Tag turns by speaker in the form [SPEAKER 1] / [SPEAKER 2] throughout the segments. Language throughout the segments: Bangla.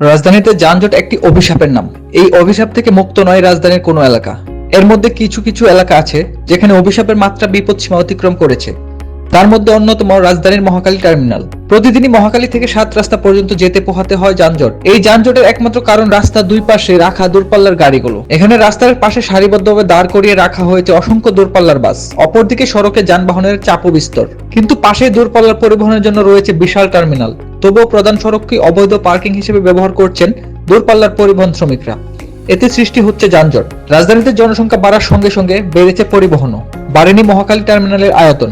[SPEAKER 1] রাজধানীতে যানজট একটি অভিশাপের নাম। এই অভিশাপ থেকে মুক্ত নয় রাজধানীর কোনো এলাকা। এর মধ্যে কিছু কিছু এলাকা আছে যেখানে অভিশাপের মাত্রা বিপদসীমা অতিক্রম করেছে। তার মধ্যে অন্যতম রাজধানীর মহাখালী টার্মিনাল। প্রতিদিনই মহাখালী থেকে 7 রাস্তা পর্যন্ত যেতে পোহাতে হয় যানজট। এই যানজটের একমাত্র কারণ রাস্তার দুই পাশে রাখা দূরপাল্লার গাড়িগুলো। এখানে রাস্তার পাশে সারিবদ্ধভাবে দাঁড় করিয়ে রাখা হয়েছে অসংখ্য দূরপাল্লার বাস। অপরদিকে সড়কে যানবাহনের চাপও বিস্তর। কিন্তু পাশে দূরপাল্লার পরিবহনের জন্য রয়েছে বিশাল টার্মিনাল। তবুও প্রধান সড়ককে অবৈধ পার্কিং হিসেবে ব্যবহার করছেন দূরপাল্লার পরিবহন শ্রমিকরা। এতে সৃষ্টি হচ্ছে যানজট। রাজধানীতে জনসংখ্যা বাড়ার সঙ্গে সঙ্গে বেড়েছে পরিবহনও। বাড়েনি মহাখালী টার্মিনালের আয়তন।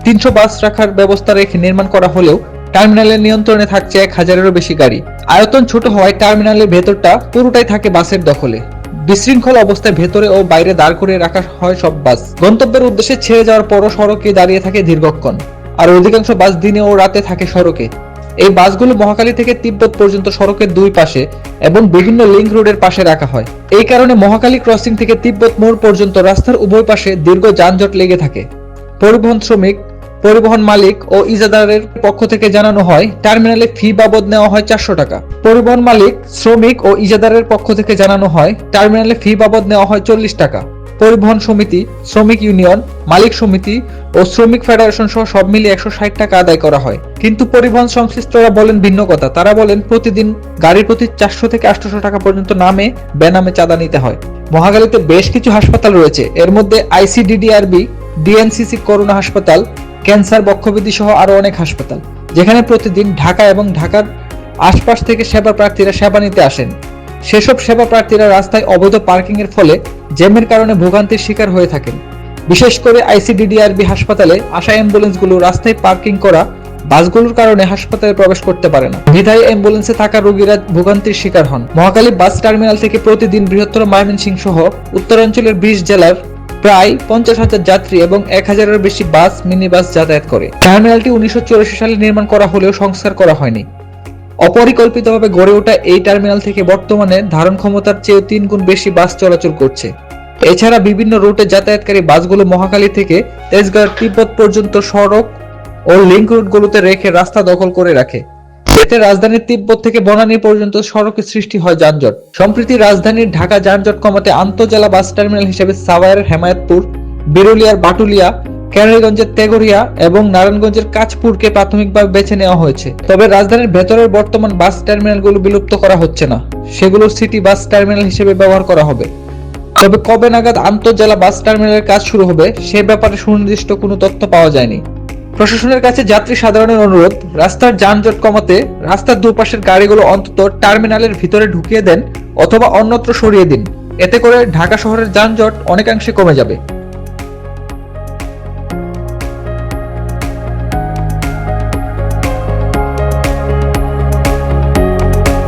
[SPEAKER 1] 300 বাস রাখার ব্যবস্থা রেখে নির্মাণ করা হলেও টার্মিনালের নিয়ন্ত্রণে থাকছে 1000-এরও বেশি গাড়ি। আয়তন ছোট হওয়ায় টার্মিনালের ভেতরটা পুরোটাই থাকে বাসের দখলে। বিশৃঙ্খল অবস্থায় ভেতরে ও বাইরে দাঁড় করিয়ে রাখা হয় সব বাস। গন্তব্যের উদ্দেশ্যে ছেড়ে যাওয়ার পরও সড়কে দাঁড়িয়ে থাকে দীর্ঘক্ষণ। আর অধিকাংশ বাস দিনে ও রাতে থাকে সড়কে। এই বাসগুলো মহাখালী থেকে তিব্বত পর্যন্ত সড়কের দুই পাশে এবং বিভিন্ন লিংক রোডের পাশে রাখা হয়। এই কারণে মহাখালী ক্রসিং থেকে তিব্বত মোড় পর্যন্ত রাস্তার উভয় পাশে দীর্ঘ যানজট লেগে থাকে। পরিবহন শ্রমিক, পরিবহন মালিক ও ইজারাদারের পক্ষ থেকে জানানো হয় টার্মিনালে ফি বাবদ নেওয়া হয় 400 টাকা। পরিবহন মালিক, শ্রমিক ও ইজারাদারের পক্ষ থেকে জানানো হয় টার্মিনালে ফি বাবদ নেওয়া হয় 40 টাকা। পরিবহন সমিতি, শ্রমিক ইউনিয়ন, মালিক সমিতি ও শ্রমিক ফেডারেশন সহ সব মিলিয়ে 160 টাকা আদায় করা হয়। কিন্তু পরিবহন সংশ্লিষ্টরা বলেন ভিন্ন কথা। তারা বলেন প্রতিদিন গাড়ির প্রতি 400 থেকে 800 টাকা পর্যন্ত নামে বেনামে চাঁদা নিতে হয়। মহাখালীতে বেশ কিছু হাসপাতাল রয়েছে। এর মধ্যে আইসিডিডিআরবি, ডিএনসিসি করোনা হাসপাতাল, ক্যান্সার, বক্ষব্যাধি সহ আরো অনেক হাসপাতাল, যেখানে প্রতিদিন ঢাকা এবং ঢাকার আশপাশ থেকে সেবা প্রার্থীরা সেবা নিতে আসেন। সেসব সেবা প্রার্থীরা রাস্তায় অবৈধ পার্কিং এর ফলে জ্যামের কারণে ভোগান্তির শিকার হয়ে থাকেন। বিশেষ করে আইসিডিডিআরবি হাসপাতালে আসা অ্যাম্বুলেন্সগুলো রাস্তায় পার্কিং করা বাসগুলোর কারণে হাসপাতালে প্রবেশ করতে পারে না। বিধায় অ্যাম্বুলেন্সে থাকা রোগীরা ভোগান্তির শিকার হন। মহাখালী বাস টার্মিনাল থেকে প্রতিদিন বৃহত্তর ময়মনসিংহ সহ উত্তরাঞ্চলের 20 জেলার প্রায় 50,000 যাত্রী এবং 1000-এর বেশি বাস, মিনি বাস যাতায়াত করে। টার্মিনালটি 1984 সালে নির্মাণ করা হলেও সংস্কার করা হয়নি। অপরিকল্পিতভাবে গড়ে ওঠা এই টার্মিনাল থেকে বর্তমানে ধারণ ক্ষমতার চেয়ে 3 গুণ বেশি বাস চলাচল করছে। এছাড়া বিভিন্ন রুটে যাতায়াতকারী বাসগুলো মহাখালী থেকে তেজগাঁও তিব্বত পর্যন্ত সড়ক ও লিংক রুটগুলোতে রেখে রাস্তা দখল করে রাখে। এতে রাজধানীর তিব্বত থেকে বনানী পর্যন্ত সড়কে সৃষ্টি হয় যানজট। সম্প্রতি রাজধানীর ঢাকা যানজট কমাতে আন্তঃজেলা বাস টার্মিনাল হিসেবে সাভারের হেমায়েতপুর, বিরুলিয়ার বাটুলিয়া, কেরানীগঞ্জের তেগরিয়া এবং নারায়ণগঞ্জের কাঁচপুরকে প্রাথমিকভাবে বেছে নেওয়া হয়েছে। তবে রাজধানীর ভেতরের বর্তমান বাস টার্মিনালগুলো বিলুপ্ত করা হচ্ছে না। সেগুলো সিটি বাস টার্মিনাল হিসেবে ব্যবহার করা হবে। তবে কবে নাগাদ আন্তঃজেলা বাস টার্মিনালের কাজ শুরু হবে সে ব্যাপারে সুনির্দিষ্ট কোনো তথ্য পাওয়া যায়নি। প্রশাসনের কাছে যাত্রী সাধারণের অনুরোধ, রাস্তার যানজট কমাতে রাস্তার দুপাশের গাড়িগুলো অন্তত টার্মিনালের ভিতরে ঢুকিয়ে দেন অথবা অন্যত্র সরিয়ে দিন। এতে করে ঢাকা শহরের যানজট অনেকাংশে কমে যাবে।